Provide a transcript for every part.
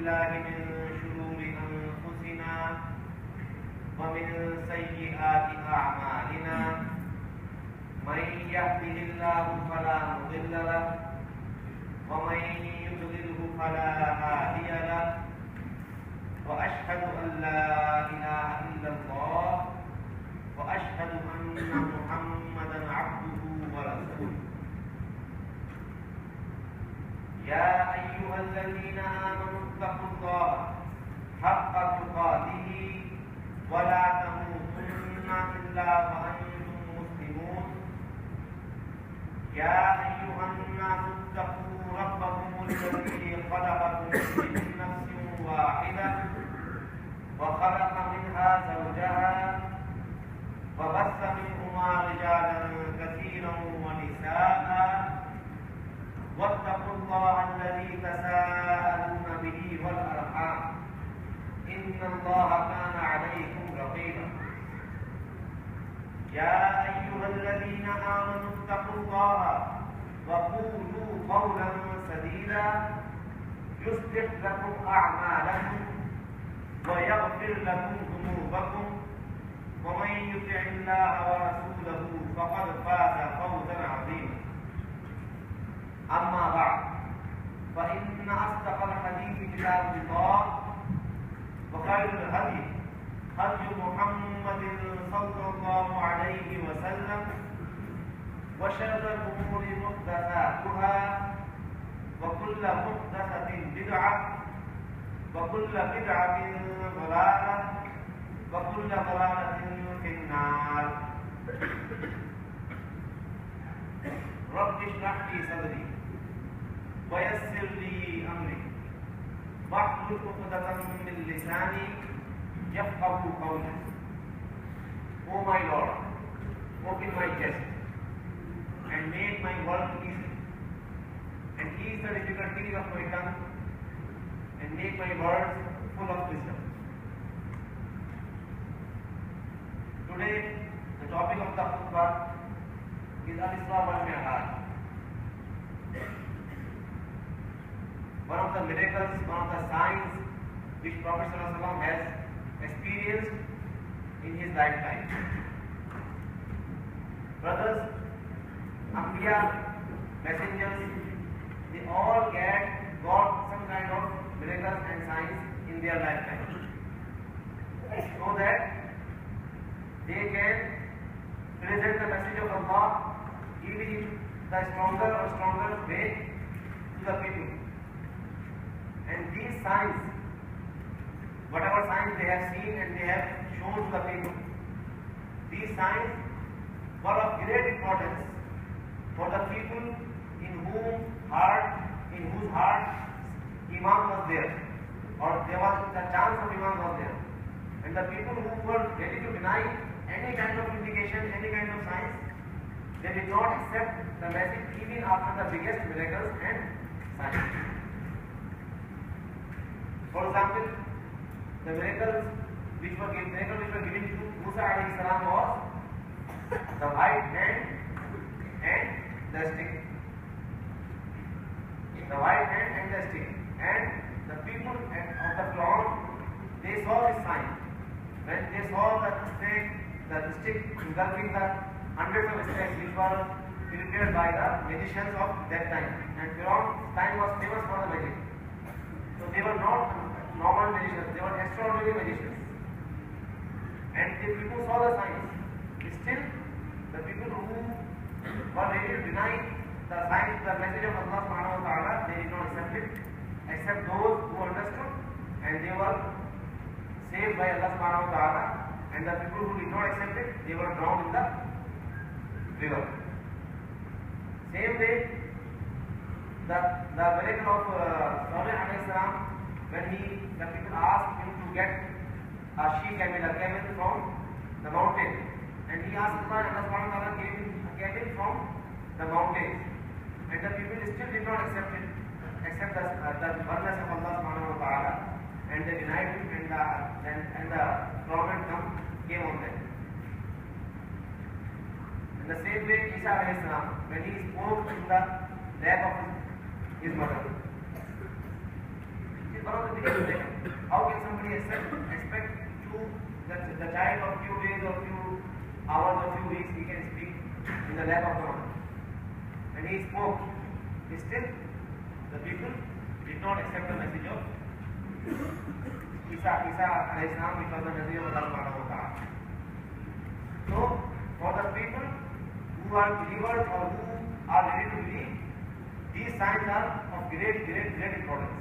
बिल्लाहि मिन शुरूरि अनफुसिना व मिन सय्यिआति अअमालिना मन यहदिहिल्लाहु फला मुदिल्ल लहु व मन युद्लिलहु फला हादिय लहु व अशहदु अन ला इलाहा इल्लल्लाह व अशहदु अन्ना मुहम्मदन अब्दुहु व रसूलुहु या अय्युहल्लज़ीना आमनु इत्तक़ुल्लाह हक़्क़ तुक़ातिही व ला तमूतुन्ना इल्ला व अंतुम मुस्लिमून या अय्युहन्नासु इत्तक़ू रब्बकुमुल्लज़ी ख़लक़कुम मिन नफ्सिन वाहिदह व ख़लक़ मिन्हा ज़ौजहा व बस्स मिन्हुमा रिजालन कसीरन व निसाअ वत्तक़ुल्लाह अल्लज़ी तसाअलून बिही वल अर्हाम इन्नल्लाह कान अलैकुम रक़ीबा या अय्युहल्लज़ीना आमनु इत्तक़ुल्लाह व क़ूलू क़ौलन सदीदा युस्लिह लकुम अअमालकुम व यग़फिर लकुम ज़ुनूबकुम व मन युति'िल्लाह व रसूलहु फ़क़द फ़ाज़ फ़ौज़न अज़ीमा अम्मा बअद फ़इन्न अस्दक़ल हदीस किताबुल्लाह व खैरुल हदी हदी मुहम्मदिन सल्लल्लाहु अलैहि वसल्लम व शर्रुल उमूरि मुहदसातुहा व कुल्लु मुहदसतिन बिदअह व कुल्लु बिदअतिन ज़लालह व कुल्लु ज़लालतिन फिन्नार रब्बि इश्रह ली सदरी व यस्सिर ली अमरी वाहलुल उक़दतम मिन लिसानी यफ़क़हू क़ौली O my Lord, open my chest and make my work easy, and ease the difficulties of my tongue, and make my words full of wisdom. Today, the topic of the khutbah is Al-Isra wal Mi'raj. One of the miracles, one of the signs which Prophet ﷺ has experienced in his lifetime. Brothers, Anbiya, messengers, they all got some kind of miracles and signs in their lifetime, so that they can present the message of Allah even in the stronger or stronger way to the people. And these signs, whatever signs they have seen and they have shown to the people, these signs were of great importance for the people in whose heart Iman was there, or there was the chance of Iman was there. And the people who were ready to deny any kind of indication, any kind of signs, they did not accept the message even after the biggest miracles and signs. For example, the miracles which were given to Musa alayhi salam was the white hand and the stick. The white hand and the stick. And the people of the Fir'aun, they saw this sign. When they saw the stick engulfing the hundreds of snakes which were prepared by the magicians of that time. And Fir'aun's time was famous for the magic. So they were not normal magicians, they were extraordinary magicians. And the people saw the signs. Still, the people who were ready to deny the signs, the message of Allah subhanahu wa ta'ala, they did not accept it, except those who understood, and they were saved by Allah subhanahu wa ta'ala. And the people who did not accept it, they were drowned in the river. Same way, the miracle of Salih alayhi salam, when the people asked him to get a she-camel, a camel from the mountain, and he asked Allah, and Allah subhanahu wa ta'ala gave him a camel from the mountain, and the people still did not accept it, except the oneness of Allah subhanahu wa ta'ala, and they denied him, and the torment came on them. In the same way, Isa alayhi salam, when he spoke in the lap of his mother, is one of the biggest mistakes. How can somebody expect to the child of few days or few hours or few weeks he can speak in the lap of the mother? And he spoke. Still, the people did not accept the message of Isa alayhi salam, which was the message of Allah subhanahu wa ta'ala. So, for the people who are believers or who are ready to believe, these signs are of great importance.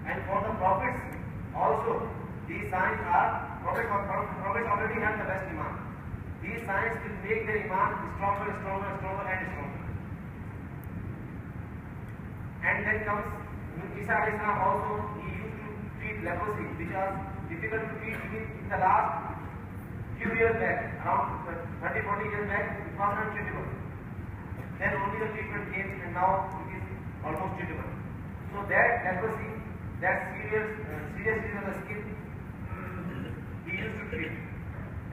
And for the prophets also, these signs are, prophets already have the best iman. These signs will make their iman stronger and stronger. And then comes Isa alayhi salam also, he used to treat leprosy, which was difficult to treat in the last few years back, around 30-40 years back, it was not treatable. Then only the treatment came, and now it is almost treatable. So that leprosy, that serious disease of the skin, he used to treat.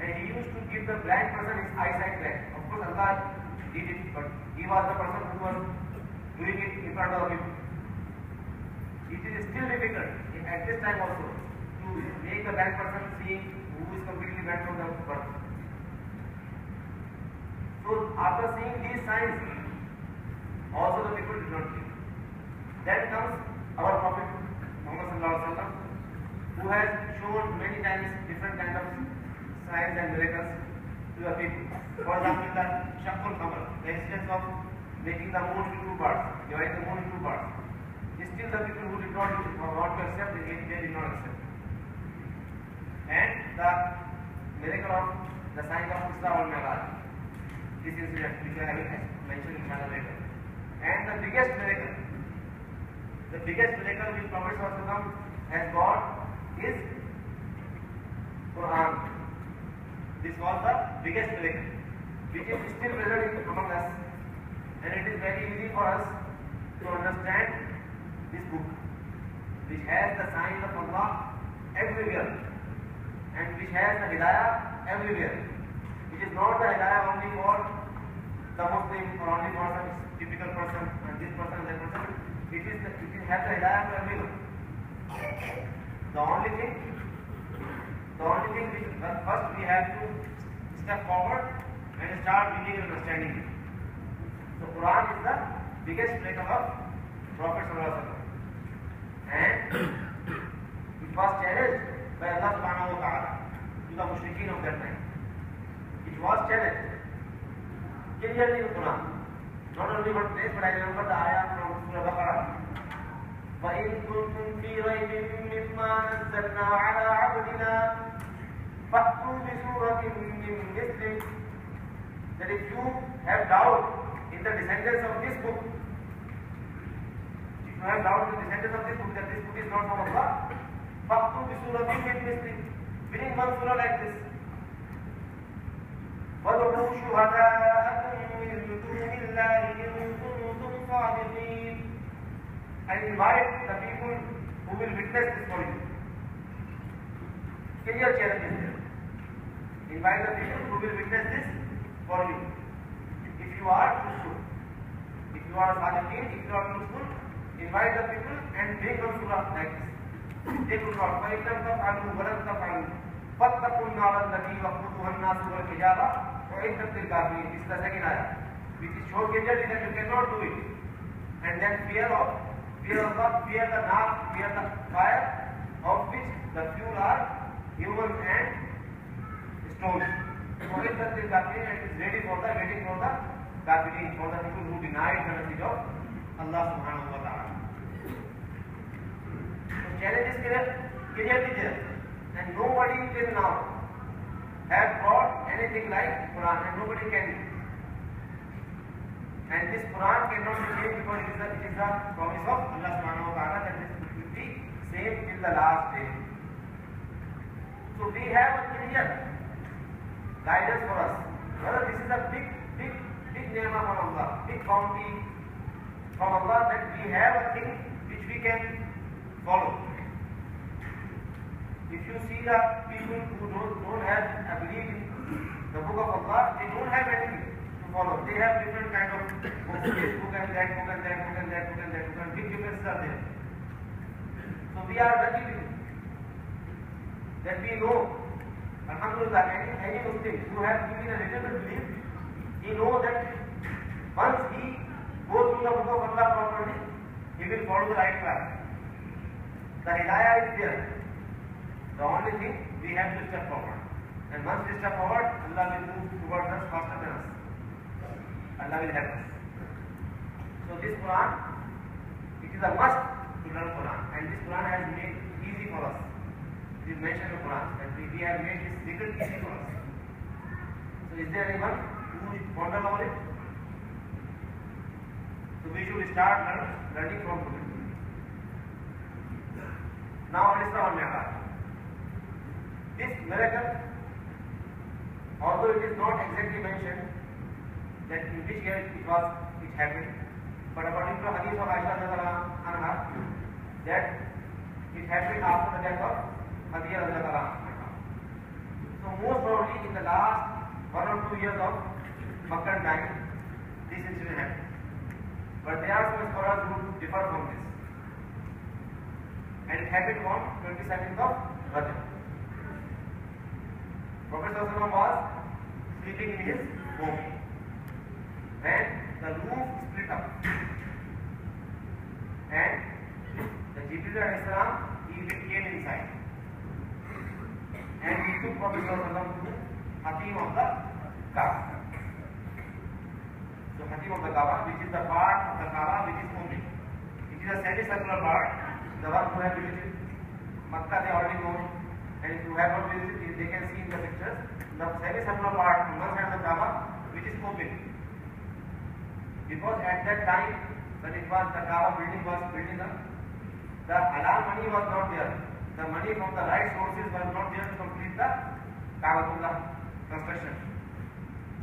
And he used to give the blind person his eyesight back. Of course Allah did it, but he was the person who was doing it in front of him. It is still difficult at this time also to make the blind person seeing who is completely blind from the birth. So after seeing these signs, also the people did not believe. Then comes our Prophet Muhammad sallallahu alaihi wasallam, who has shown many times different kind of signs and miracles to the people. For example, the Shaqqul Qamar, the instance of making the moon into two parts, dividing the moon into two parts. Still the people who did not want to accept, they did not accept. And the miracle of the sign of Isra wal Mi'raj, this incident which I will mention in another later. And the biggest miracle which Prophet has got is Quran. This was the biggest miracle, which is still present among us, and it is very easy for us to understand this book, which has the signs of Allah everywhere, and which has the Hidayah everywhere. It is not the Hidayah only for the Muslim or only for some typical person and this person and that person. It has the Hidayah for everyone. The only thing which first we have to step forward and start reading and understanding it. So Quran is the biggest miracle of Prophet sallallahu alaihi wasallam. And it was challenged by Allah subhanahu wa ta'ala to the mushrikeen of that time. It was challenged clearly in Quran. Not only one place, but I remember the ayah from Surah Baqarah. وَإِن كُنتُمْ فِي رَيْبٍ مِّمَّا نَزَّلْنَا عَلَىٰ عَبْدِنَا فَأْتُوا بِسُورَةٍ مِّن مِّثْلِهِ. That if you have doubt in the descendants of this book, if you have doubt in the descendants of this book, that this book is not from Allah, فَأْتُوا بِسُورَةٍ مِّن مِّثْلِهِ. Bring one surah like this. وَادْعُوا شُهَدَاءَكُم مِّن دُونِ اللَّهِ إِن كُنتُمْ صَادِقِينَ. And invite the people who will witness this for you. Clear challenge is there. Invite the people who will witness this for you. If you are truthful, if you are sadiqeen, if you are truthful, invite the people and bring one surah like this. They will not. فَإِنْ لَمْ تَفْعَلُوا وَلَمْ تَفْعَلُوا فَاتَّقُوا النَّارَ الَّتِي وَقُودُهَا النَّاسُ وَالْحِجَارَةُ وَأُعِدَّتْ لِلْكَافِرِينَ. This is the second ayah, which is shown clearly that you cannot do it. And then fear the fire, of which the fuel are humans and stones. وَأُعِدَّتْ لِلْكَافِرِينَ, and it is waiting for the kafirin, for the people who denied the message of Allah subhanahu wa ta'ala. So challenge is clearly there, and nobody till now have brought anything like Quran, and nobody can. And this Quran cannot be changed because it is the promise of Allah subhanahu wa ta'ala that this will be same till the last day. So we have a clear guidance for us. Brother, this is a big ni'mah from Allah, big bounty from Allah, that we have a thing which we can follow. If you see the people who don't have a belief in the book of Allah, they don't have anything to follow. They have different kind of books, this book and that book and that book and that book and that book, and big differences are there. So we are lucky people that we know, alhamdulillah, any Muslim who has given a little bit belief, he knows that once he goes through the book of Allah properly, he will follow the right path. The hidayah is there. The only thing, we have to step forward. And once we step forward, Allah will move towards us faster than us. Allah will help us. So this Quran, it is a must to learn Quran. And this Quran has made it easy for us. It is mentioned in Quran that we have made this little easy for us. So is there anyone who wonder about it? So we should start learning from today. Now Al-Isra wal-Mi'raj. This miracle, although it is not exactly mentioned that in which year it happened, but according to Hadith of Aisha anha, that it happened after the death of Khadija anha. So most probably in the last 1 or 2 years of Makkah time, this incident happened. But there are some scholars who differ from this. And it happened on 22nd of Rajab. Prophet ﷺ was sleeping in his home when the roof split up, and the Jibreel alayhi salam, he came inside, and he took Prophet ﷺ to Hatim of the Kaaba. So Hatim of the Kaaba, which is the part of the Kaaba which is open. It is a semicircular part. The one who have visited Makkah, they already know it. And if you have not visited, they can see in the pictures the semicircular part on one side of the Kaaba which is open. Because at that time when it was the Kaaba building was building up, the halal money was not there. The money from the right sources was not there to complete the Kaabatullah construction.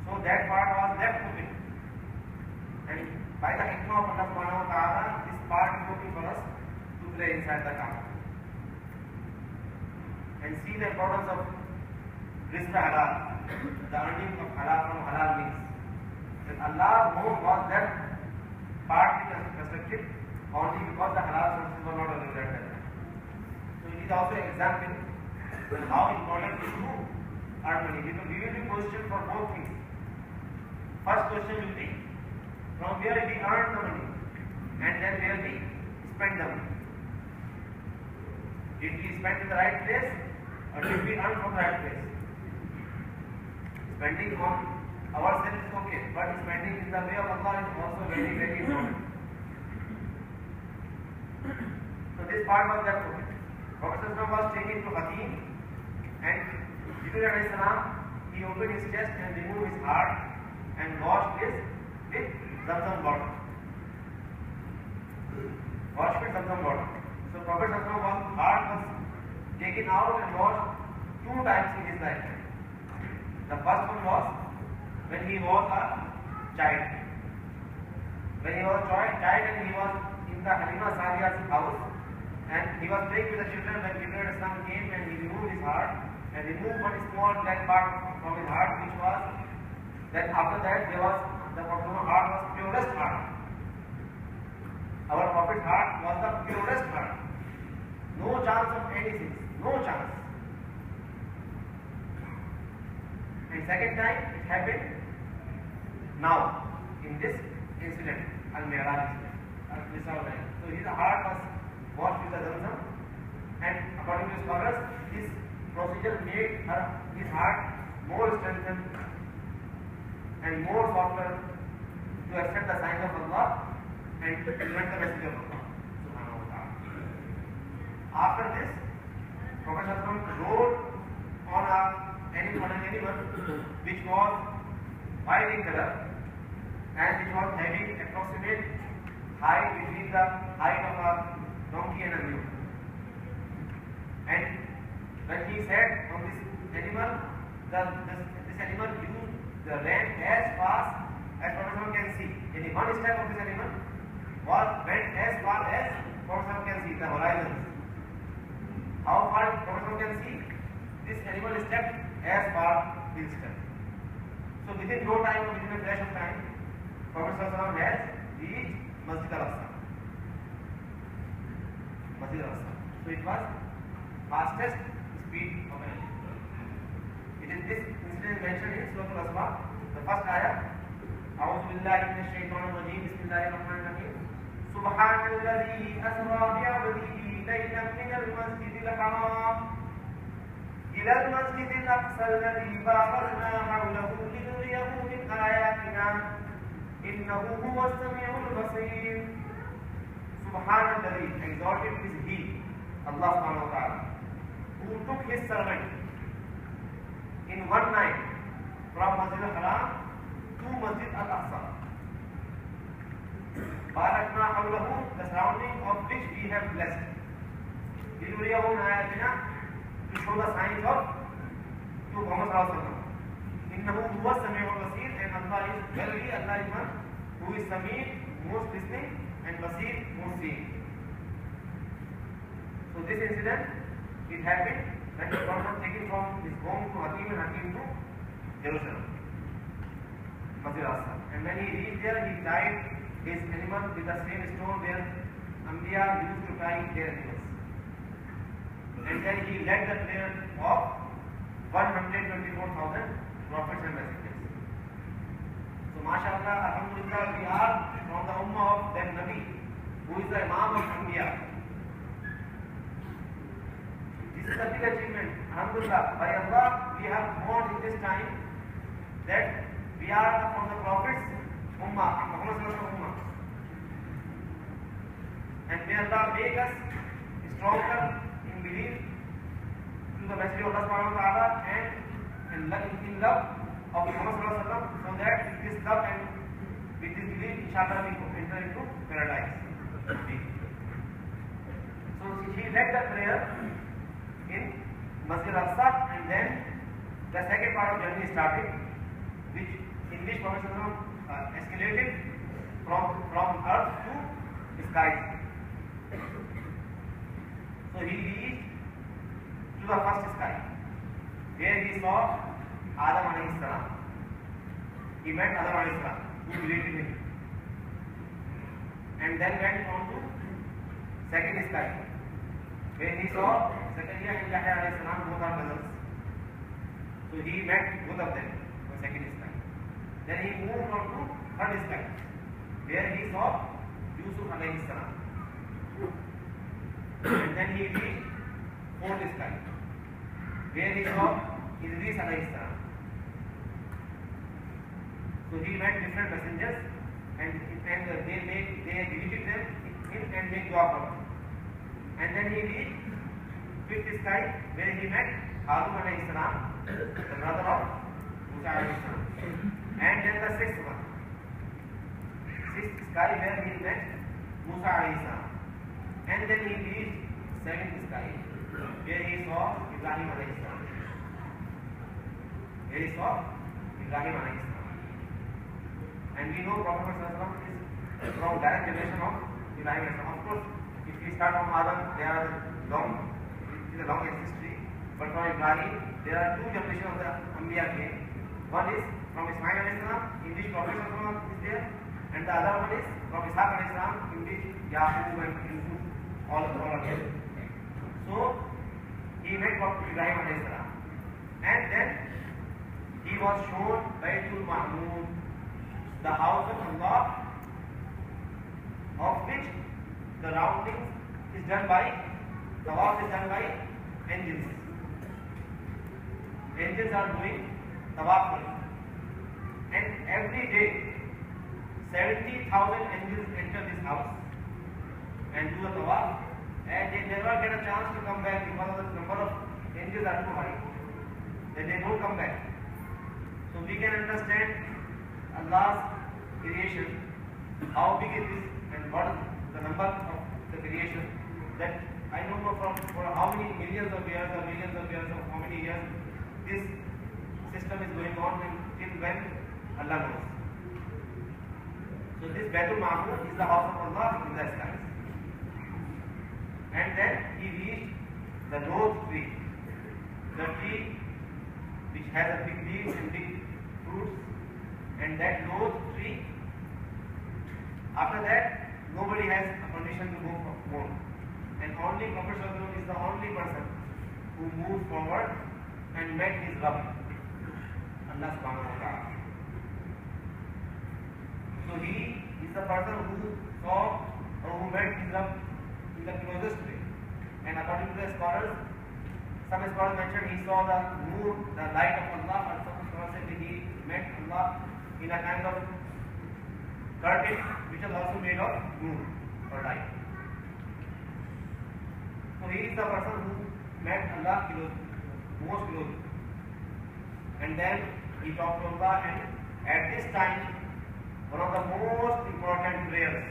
So that part was left open. And by the hikmah of Allah subhanahu wa ta'ala, this part is open for us to play inside the Kaaba. And see the importance of rizq halal, the earning of halal from halal means. And Allah's home was that partly constructed only because the halal sources were not available at that time. So it is also an example of how important it is to earn money. Because we will be questioned for both things. First question will be from where we earn the money, and then where we spend the money. Did we spend in the right place, or did we earn from the right place? Spending on ourselves is okay, but spending in the way of Allah is also very, very important. So this part was left open. Prophet was taken to Hatim, and Jibreel alayhi salam, he opened his chest and removed his heart and washed this with Zamzam water. Washed with Zamzam water. So Prophet heart was taken out and washed 2 times in his lifetime. The first one was when he was a child. When he was a child and he was in the Halima Sadiya's house, and he was playing with the children when Jibreel Islam came and he removed his heart and removed one small black part from his heart, which was then after that there was the Prophet's heart was purest heart. Our Prophet's heart was the purest heart. No chance of anything. No chance. And second time it happened now in this incident, Al-Mi'raj incident. So his heart was washed with the Zamzam, and according to scholars, this procedure made his heart more strengthened and more softer to accept the signs of Allah and to implement the message of Allah subhanahu wa ta'ala. After this, Prophet rode on an animal which was white in color and which was having approximate height between the height of a donkey and a mule. And when he sat on this animal, this animal used the ran as fast as Prophet can see. And one step of this animal went as far as Prophet can see, the horizon. How far Prophet can see? This animal stepped as far he stepped. So within no time, within a flash of time, Prophet has reached Masjid al-Aqsa. Masjid al-Aqsa. So it was fastest speed of an electron. It is this incident mentioned in Surah Al-Asra, the first ayah. أعوذ بالله من الشيطان الرجيم بسم الله الرحمن الرحيم سبحان الذي أسرى بعبده ليلا من المسجد الحرام إلى المسجد الأقصى الذي باركنا حوله لنريه من آياتنا إنه هو السميع البصير. سبحان الذي, exalted is He, Allah subhanahu wa ta'ala, who took His servant in one night from Masjid al-Haram to Masjid al-Aqsa. Barakna hawlahu, the surrounding of which we have blessed. Linuriyahu min ayatina, to show the signs of Muhammad sallallahu alaihi wasallam. Innahu huwa sami'ul basir, and Allah is verily, Allah is one who is Sami', most listening, and Basir, most seeing. So this incident, it happened when the Prophet was taken from his home to Hakim and Hakim to Jerusalem, Masjid al-Aqsa. And when he reached there, he tied his animal with the same stone where Anbiya used to tie their animals. And then he led the prayer of 124,000 prophets and messengers. So mashallah, alhamdulillah, we are from the ummah of that Nabi, who is the Imam of Anbiya. This is a big achievement. Alhamdulillah, by Allah, we have known in this time that we are from the Prophet's ummah, Muhammad sallallahu alaihi wasallam. And may Allah make us stronger in belief to the message of Allah subhanahu wa ta'ala and in love of Muhammad sallallahu alaihi wasallam, so that with this love and with this belief, inshallah, we will enter into paradise. So he led the prayer in Masjid al-Aqsa, and then the second part of journey started, in which Prophet escalated from earth to the sky. So he reached to the first sky, where he saw Adam alayhi salam. He met Adam alayhi salam, who related him, and then went on to second sky, where he saw Zakaria and Yahya alayhi salam, both are cousins. So he met both of them on second sky. Then he moved on to third sky, where he saw Yusuf alayhi salam. And then he reached fourth sky, where he saw Idris alayhi salam. So he met different messengers, and they visited them and make dua for them. And then he reached fifth sky, where he met Harun alayhi salam, the brother of Musa alayhi salam. And then the sixth sky, where he met Musa alayhi salam. And then he reached seventh sky, where he saw Ibrahim alayhi salam. And we know Prophet is from direct generation of Ibrahim alayhi salam. Of course, if we start from Adam, it is a long history. But from Ibrahim, there are two generations of the Anbiya came. One is from Ismail alayhi salam, in which Prophet is there, and the other one is from Ishaq alayhi salam, in which Yaqub and Yusuf all are there. So he met Prophet Ibrahim alayhi salam, and then he was shown Baytul Mahmud, the house of Allah, of which the rounding is done by, tawaf is done by angels. Angels are doing tawaf for him. And every day, 70,000 angels enter this house and do the tawaf, and they never get a chance to come back because of the number of angels are too high. Then they don't come back. So we can understand Allah's creation, how big it is, and what is the number of the creation. That I don't know for how many millions of years or how many years this system is going on, and till when Allah knows. So this Baitul Ma'mur is the house of Allah in the skies. And then he reached the rose tree, the tree which has a big leaves and big fruits, and that rose tree, after that nobody has a permission to go more. and only Prophet ﷺ is the only person who moved forward and met his Rabb, Allah subhanahu wa ta'ala. So he is the person who saw or who met his Rabb in the closest way. And according to the scholars, some scholars mentioned he saw the nur, the light of Allah, but some scholars said he met Allah in a kind of curtain which was also made of nur or light. So he is the person who met Allah most closely. And then he talked to Allah, and at this time, one of the most important prayers,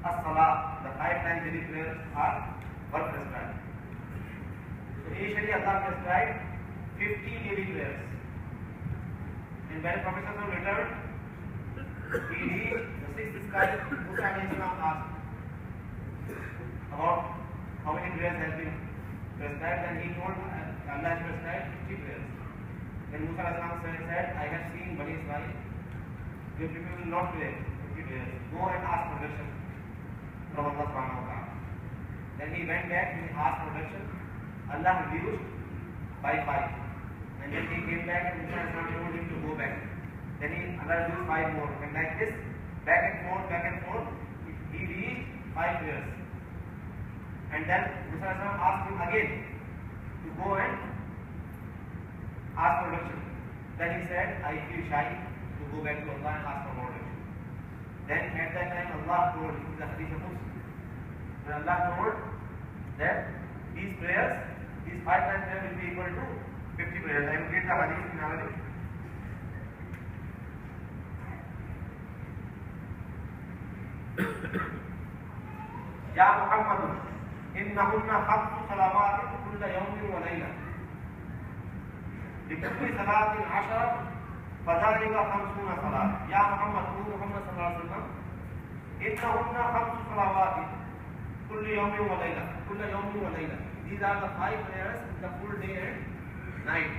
as-salah, the 5 times daily prayers were prescribed. So initially Allah prescribed 50 daily prayers. And when Prophet ﷺ returned, he reached the 6th sky. Musa asked about how many prayers has been prescribed, and he told Allah has prescribed 50 prayers. Then Musa said, I have seen Bani Israel, your people will not pray 50 prayers. Go and ask protection from Allah subhanahu wa ta'ala. Then he went back and asked protection. Allah reduced by 5. And then he came back and Musa told him to go back. Then Allah reduced 5 more. And like this, back and forth, he reached 5 prayers. And then Musa asked him again to go and ask protection. Then he said, I feel shy to go back to Allah and ask for more protection. Then at that time Allah told, in the hadith of Muslim, when Allah told that these prayers, these 5 times prayers will be equal to 50 prayers. I will read the hadith in Arabic. Ya Muhammad, innahunna khamsu salawatin kulla yawmin wa layla. لكل صلاة 10 فذلك 50 صلاة. يا محمد صلى الله عليه وسلم إنهن 5 صلوات كل يوم وليلة. كل يوم وليلة. These are the 5 prayers in the full day and night.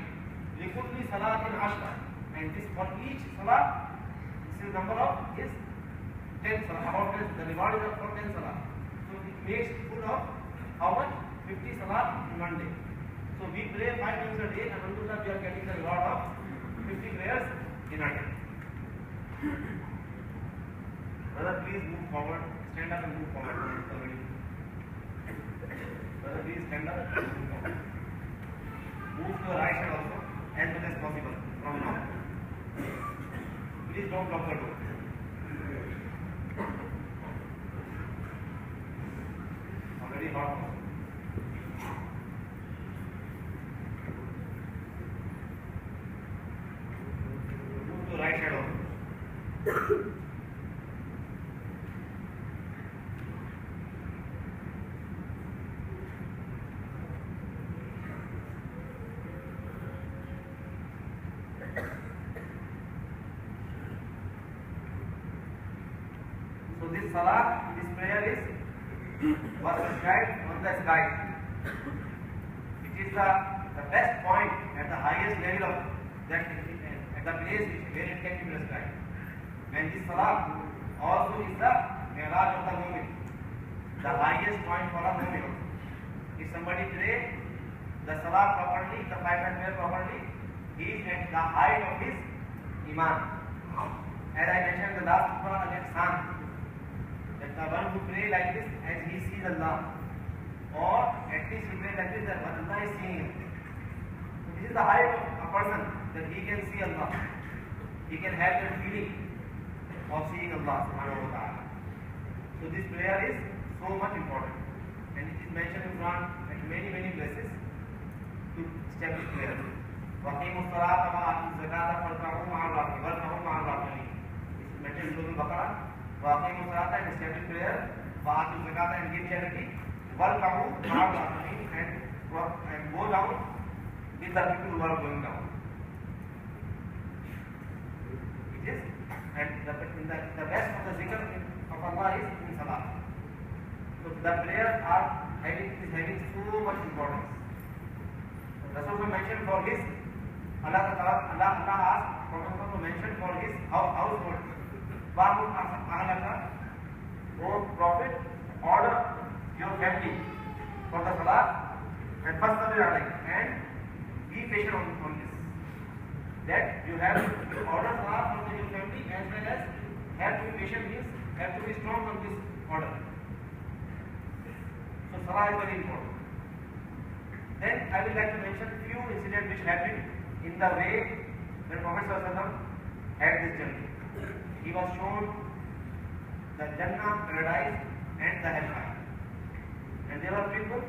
لكل صلاة 10. And this for each salah, this is number of is 10 salah. About 10, the reward is for 10 salah. So it makes full of how much? 50 salah in one day. So we pray 5 times a day, and alhamdulillah we are getting the reward of 50 prayers in a day. Brother, please move forward. Stand up and move forward. Brother, please stand up and move forward. Move to the right side also, as much as possible from now. Please don't block the door. Already hot. Right side also. So this salah, this prayer was prescribed on the sky. It is the best point at the highest level of that. At the place where it can be prescribed. And this salah also is the Mi'raj of the mu'min, the highest point for a mu'min. If somebody prays the salah properly, the 5 times prayer properly, he is at the height of his iman. As I mentioned in the last surah al-Ihsan, that the one who prays like this as he sees Allah, or at least he prays like this that Allah is seeing him. This is the height of a person, that he can see Allah. He can have that feeling of seeing Allah subhanahu wa ta'ala. So this prayer is so much important. And it is mentioned in Quran at many places to establish prayer. وَقِيمُوا الصَّلَاةَ وَآتُوا الزَّكَاةَ وَارْكَعُوا مَعَ الرَّاكِعِينَ. It is mentioned in Surah Al-Baqarah. وَقِيمُوا الصَّلَاةَ and establish prayer. وَآتُوا الزَّكَاةَ and give charity. وَارْكَعُوا مَعَ الرَّاكِعِينَ and go down with the people who are going down. It is, and the best of the zikr of Allah is in salah. So the prayers is having so much importance. Rasul mentioned for his Allah asked Prophet to mention for his household. O Prophet, order have to be patient means have to be strong on this order. So salah is very important. Then I would like to mention few incidents which happened in the way when Prophet ﷺ had this journey. He was shown the Jannah, paradise, and the hellfire. And there were people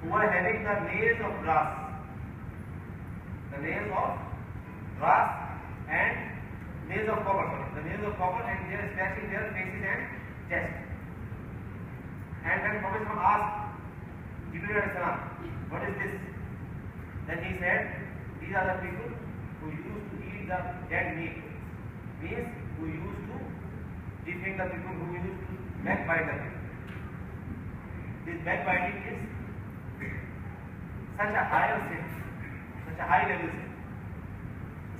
who were having the nails of brass. The nails of brass and nails of copper, the nails of copper, and they are scratching their faces and chest. And when Prophet asked Jibreel alayhi salam, what is this? Then he said, these are the people who used to eat the dead meat. Means who used to defame the people, who used to backbite the people. This backbiting is such a higher sin, such a high level sin.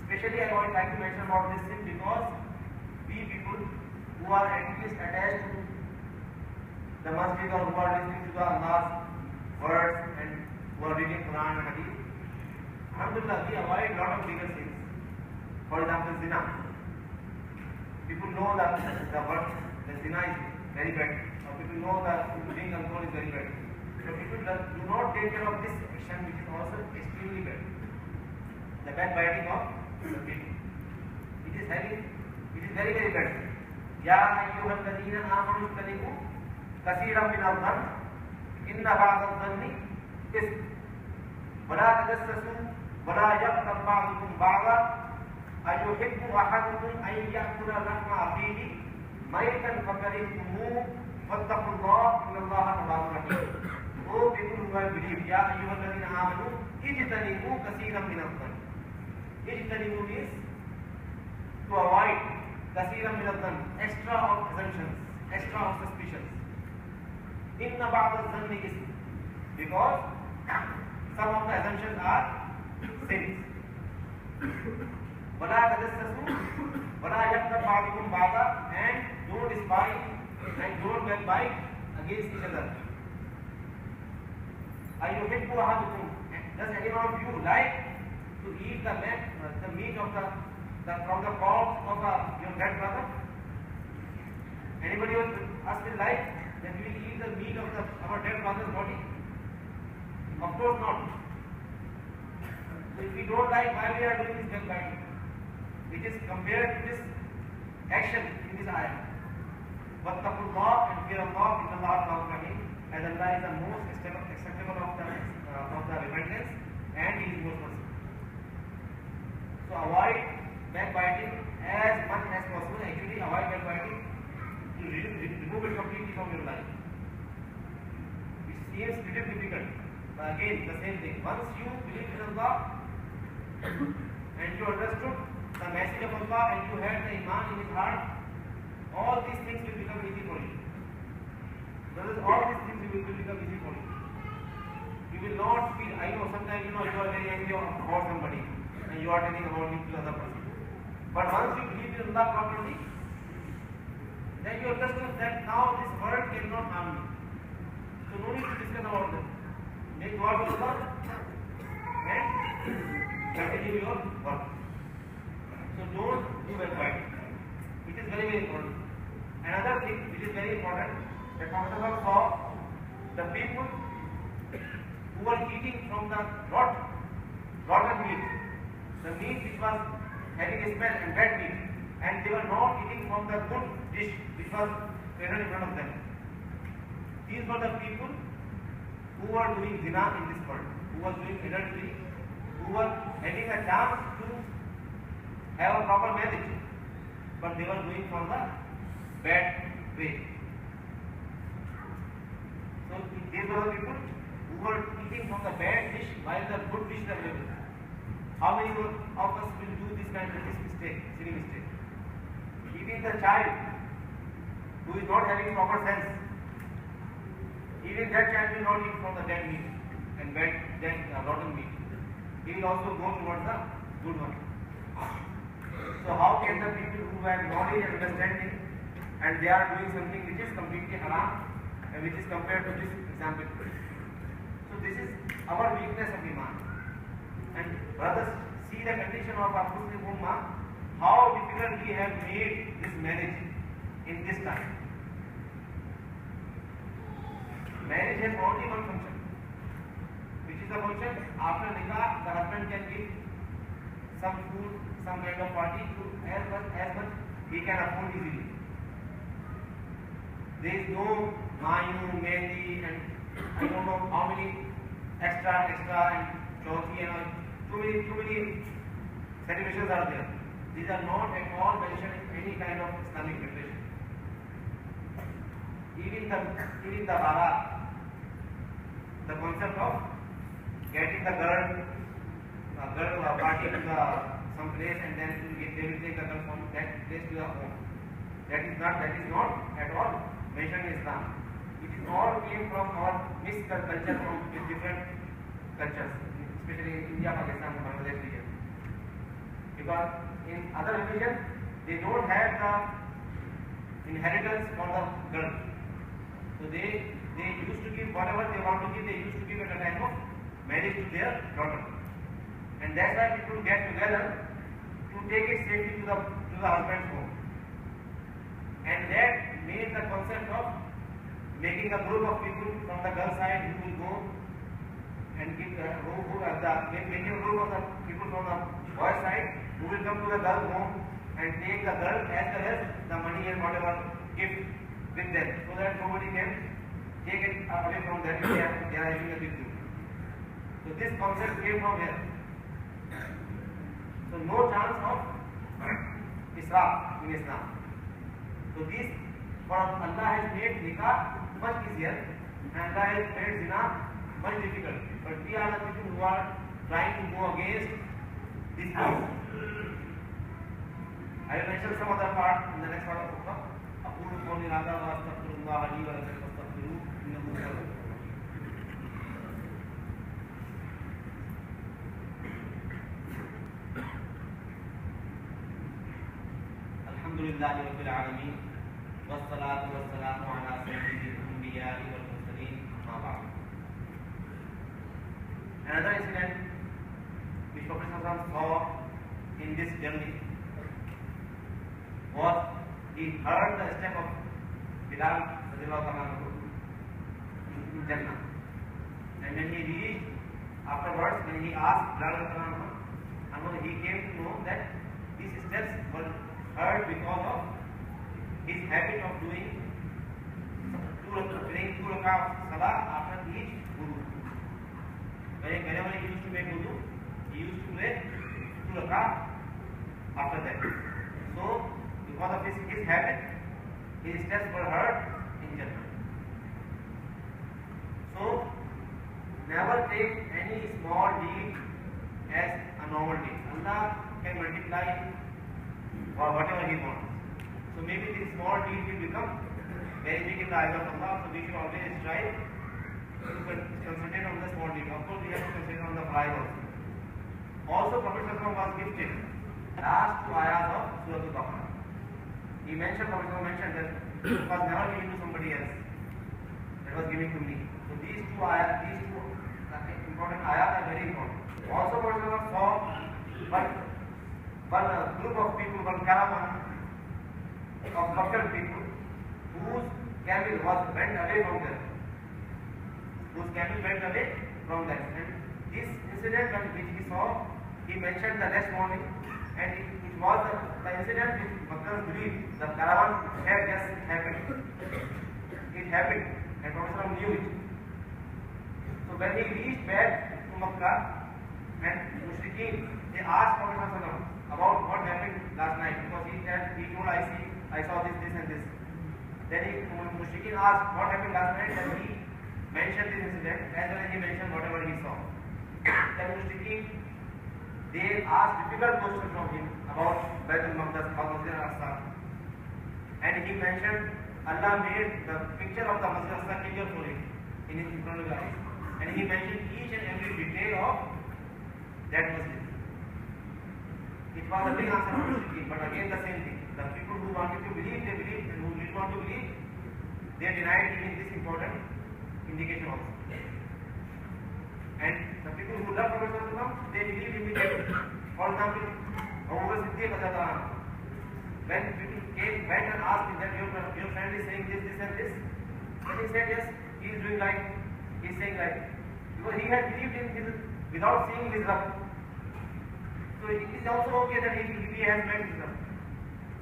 Especially I would like to mention about this sin because we people who are at least attached to the masjid or who are listening to the Allah's words and who are reading Quran and Hadith, alhamdulillah, we avoid a lot of bigger sins. For example, zina. People know that the word, the zina is very bad, or people know that drinking alcohol is very bad. So people do not take care of this action, which is also extremely bad. The backbiting of the people. It is very bad. Ya ayyuhal ladina amanu ijtanibu kaseeran min adh-dhann inna ba'da adh-dhanni ism wa la tajassasu wa la yaghtab ba'dukum ba'dan ayuhibbu ahadukum an ya'kula lahma akhihi maytan fakarihtumuhu wattaqullaha innallaha tawwabur rahim. O people who have believed, ya ayyuhal ladina amanu ijtanibu kaseeran min adh-dhann. Ijtanibu means to avoid kaseeran min adh-dhann, extra of assumptions, extra of suspicions. Inna ba'da adh-dhanni ism, because some of the assumptions are sins. Wala tajassasu, wala yaghtab ba'dukum ba'dan, and don't spy and don't backbite against each other. Ayuhibbu ahadukum, does any one of you like to eat the meat of from the corpse of your dead brother? Anybody else will like that we will eat the meat of our dead brother's body? Of course not. So if we don't like, why we are doing this backbiting? It is compared to this action in this ayah. Wattaqullah, and fear Allah, innallaha tawwabur rahim, as Allah is the most acceptable of the repentance, and He is most merciful. So avoid backbiting as much as possible. Actually, avoid backbiting to remove it completely from your life. It seems little difficult, but again, the same thing. Once you believe in Allah and you understood the message of Allah and you had the iman in His heart, all these things will become easy for you. Brothers, all these things will become easy for you. You will not feel, I know sometimes you are very angry about somebody and you are telling about it to another person. But once you believe in Allah properly, then you understand that now this word cannot harm me. So no need to discuss about this. Make dua to Allah and continue your work. So don't do backbiting. It is very important. Another thing which is very important, the Prophet saw the people who were eating from the rotten meat, the meat which was having a smell and bad meat, and they were not eating from the good dish which was present in front of them. These were the people who were doing zina in this world, who were doing adultery, who were having a chance to have a proper marriage, but they were doing from the bad way. So these were the people who were eating from the bad dish while the good dish is available. How many of us will do this kind of mistake, silly mistake? Even the child who is not having proper sense, even that child will not eat from the dead meat and rotten meat. He will also go towards the good one. So how can the people who have knowledge and understanding and they are doing something which is completely haram and which is compared to this example? So this is our weakness of iman. And brothers, see the condition of our Muslim Ummah, how difficult we have made this marriage. time. Marriage has only one function, which is the function after nikah the husband can give some food, some kind of party to as much he can afford easily. There is no mayu, mehndi and I don't know how many extra and chauthi and too many celebrations are there. These are not at all mentioned in any kind of Islamic preparation. Even the barat, the concept of getting the girl party to some place and then they will take the girl from that place to the home. That is not at all mentioned in Islam. It is all came from our mixed culture from different cultures, especially in India, Pakistan, Bangladesh region. Because in other religions they don't have the inheritance for the girl, so they used to give whatever they want to give. They used to give at the time of marriage to their daughter, and that's why people get together to take it safely to the husband's home. And that made the concept of making a group of people from the girl side who will go and give making a group of the people from the boy side who will come to the girl home and take the girl as well as the money and whatever gift with them, so that nobody can take it away from them if they are having a big group. So this concept came from here. So no chance of israf in Islam. So this, for Allah has made nikah much easier and Allah has made zina much difficult. But we are the people who are trying to go against this law. I will mention some other part in the next part of the book. أقول قولي هذا وأستغفر الله لي ولكم فاستغفروه إنه هو الغفور الرحيم. الحمد لله رب العالمين والصلاة والسلام على سيد الأنبياء والمرسلين أما بعد. Another incident which Prophet saw in this journey was he heard the step of Bilal in Jannah, and when he reached afterwards, when he asked Bilal, he came to know that these steps were heard because of his habit of doing two rakah of salah after each wudu. Whenever he used to make wudu, he used to pray two rakah after that. So because of his habit, his steps were heard in Jannah. So never take any small deed as a normal deed. Allah can multiply or whatever He wants. So maybe this small deed will become very big in the eyes of Allah. So we should always try to concentrate on the small deed. Of course, we have to concentrate on the prize also. Also, Prophet was gifted last two ayahs of Surah Al-Baqarah. Prophet mentioned that it was never given to somebody else. It was given to me. So these two important ayahs are very important. Also, Prophet saw one group of people, one caravan of buckled people whose camel was bent away from them. And this incident which he saw, he mentioned the next morning, and it was the incident which Muslims believed the caravan had just happened. It happened, and Prophet knew it. So when he reached back to Makkah, and Mushrikeen, they asked Prophet about what happened last night, because he told, I saw this and this. Then Mushrikeen asked what happened last night, and he mentioned this incident as well as he mentioned whatever he saw. Then Mushrikeen, they asked difficult questions from him about Baitul Maqdis, Masjid al-Aqsa, and he mentioned Allah made the picture of the Masjid al-Aqsa clear for him in his front of his eyes, and he mentioned each and every detail of that masjid. It was a big answer for Mushrikeen, but again the same thing. The people who wanted to believe, they believed, and who didn't want to believe, they denied giving this important indication also. And the people who love Prophet they believe immediately. For example, Abu Bakr Siddiq, when people came came went and asked him that your friend is saying this, this and this. And he said yes, he is doing right, he is saying right. Because he had believed in his without seeing his Rabb. So it is also okay that he has met his Rabb.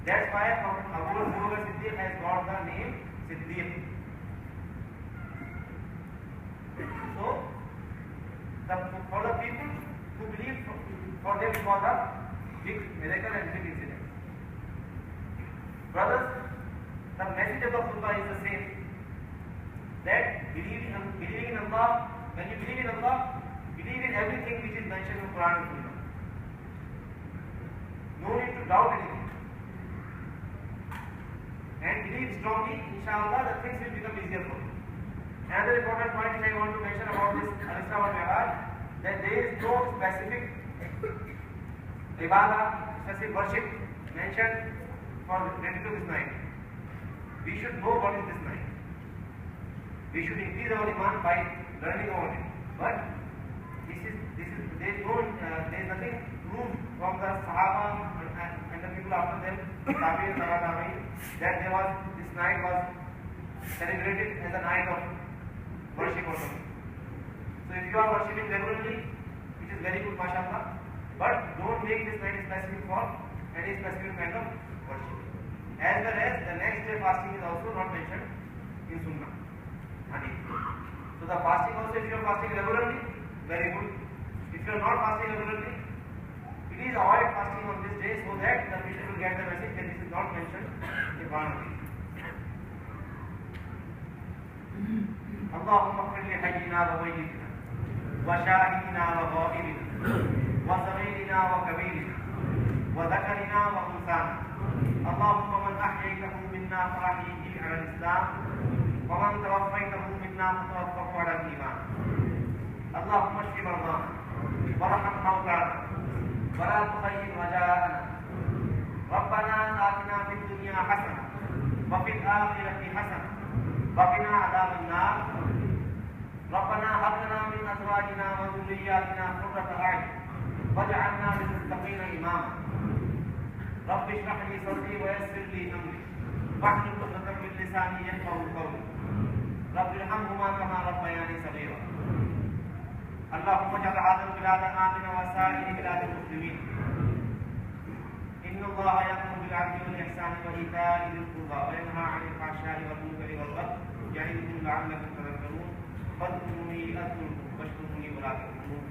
That's why Abu Bakr Siddiq has got the name Siddiq. So for the people who believe, for them it was a big miracle and big incident. Brothers, the message of the khutbah is the same. That believing in Allah, when you believe in Allah, believe in everything which is mentioned in Quran and Sunnah. No need to doubt anything. And believe strongly, inshallah, the things will become easier for you. Another important point which I want to mention about this Al-Isra wal Mi'raj, that there is no specific ibadah, specific worship mentioned for related to this night. We should know what is this night. We should increase our iman by learning about it. But there is nothing proved from the Sahaba and the people after them, Tabi'in, that this night was celebrated as a night of worship or something. So if you are worshipping regularly, it is very good, mashallah. But don't make this night specific for any specific kind of worship. As well as the next day fasting is also not mentioned in Sunnah. So the fasting also, if you are fasting regularly, very good. If you are not fasting regularly, please avoid fasting on this day so that the people will get the message that this is not mentioned in Quran. اللهم اغفر لحينا وميتنا وشاهدنا وغائبنا وصغيرنا وكبيرنا وذكرنا وانثانا. اللهم من احييته منا فاحيه على الاسلام ومن توفيته منا فتوفه على الايمان. اللهم اشف مرضانا وارحم موتانا ولا تخيب رجاءنا. ربنا آتنا في الدنيا حسنة وفي الآخرة حسنة وقنا عذاب النار. ربنا هب لنا من أزواجنا وذرياتنا قرة أعين واجعلنا للمتقين إماما. رب اشرح لي صدري ويسر لي أمري واحلل عقدة من لساني يفقهوا قولي. رب ارحمهما كما ربياني صغيرا. اللهم اجعل هذه البلاد آمنة وسائر بلاد المسلمين. إن الله يأمر بالعدل والإحسان وإيتاء ذي القربى وينهى عن الفحشاء والمنكر والبغي يعظكم لعلكم تذكرون. فاذكروني أذكركم واشكروني ولا تكفرون.